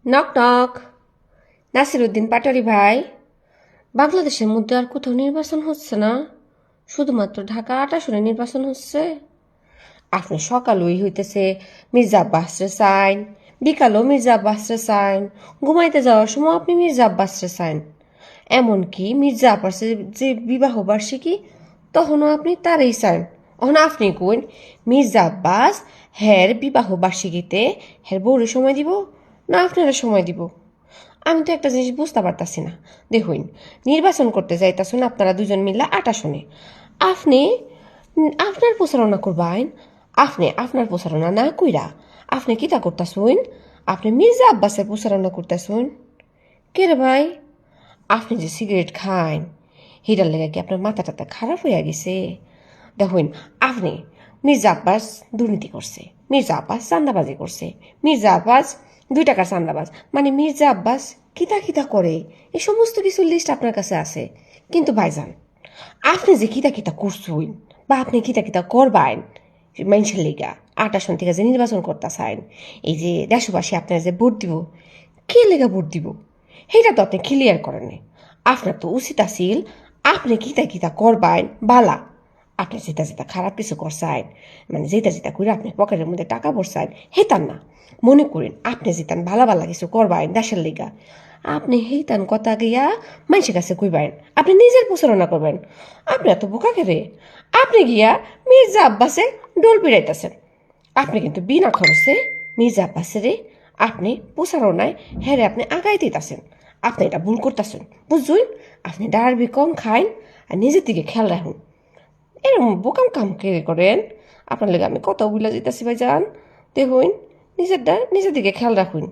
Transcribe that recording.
Knock knock. Nasiruddin Patwari ভাই, বাংলাদেশের মধ্যে আর কোথাও নির্বাচন হচ্ছে না, শুধুমাত্র ঢাকা ৮ আসনে নির্বাচন হচ্ছে। আপনি সকালই হইতেছে মির্জা আব্বাসরে চাইন, বিকালও মির্জা আব্বাসরে চাইন, ঘুমাইতে যাওয়ার সময় আপনি মির্জা আব্বাসরে চাইন। এমনকি মির্জা আব্বাসের যে বিবাহ বার্ষিকী, তখনও আপনি তারই চাইন। অহন আপনি কইন মির্জা আব্বাস হ্যার বিবাহ বার্ষিকীতে হ্যার বউরে সময় দিব না আপনারা সময় দিব? আমি তো একটা জিনিস বুঝতে পারতাছি না। দেখুন, নির্বাচন করতে যাইতাছেন আপনারা দুজন মিল্লা ৮ আসনে। আপনি আপনার প্রচারণা করবেন, আপনি আপনার প্রচারণা না কইরা আপনি কিতা করতাছুন? আপনি মির্জা আব্বাসের প্রচারণা করতেছুন। কে রে ভাই, আপনি যে সিগারেট খান, হিটার লেগে কি আপনার মাথা টাথা খারাপ হইয়া গেছে? দেখুন, আপনি মির্জা আব্বাস দুর্নীতি করছে, মির্জা আব্বাস চান্দাবাজি করছে, মির্জা আব্বাস 2 টাকার চান্দাবাজ, মানে মির্জা আব্বাস কিতা কিতা করে, এই সমস্ত কিছু লিস্ট আপনার কাছে আছে। কিন্তু ভাইজান, আপনি যে কিতা কিতা করছুন বা আপনি কিতা কিতা করবেন মানুষের লিগা ৮ আসন থেকে যে নির্বাচন করতে চান, এই যে দেশবাসী আপনার যে ভোট দিব, কে লেগা ভোট দিব, সেইটা তো আপনি ক্লিয়ার করেন নাই। আপনার তো উচিত আছিল আপনি কিতা কিতা করবেন বালা, আপনি যেটা যেটা খারাপ কিছু করছেন, মানে যেটা যেটা করে আপনি পকেটের মধ্যে টাকা ভরছেন হেতান না। মনে করেন আপনি যেতান ভালা ভালা কিছু করবেন দেশের লিগা, আপনি হেতান কথা গিয়া মানুষের কাছে কইবেন, আপনি নিজের প্রচারণা করবেন। আপনি এত বোকা কেরে? আপনি গিয়া মির্জা আব্বাসে ডোল পিড়াইতেছেন। আপনি কিন্তু বিনা খরচে মির্জা আব্বাসের আপনি প্রচারণায় হেরে আপনি আগাই দিতেছেন। আপনি এটা ভুল করতেছেন, বুঝুন? আপনি ডারবি কম খাইন আর নিজের দিকে খেয়াল রাখুন। এরকম বোকাম কাম কে করেন? আপনার লেগে আমি কত বুলা যেতেছি ভাই যান। দেখুন, নিজের দিকে খেয়াল রাখুন।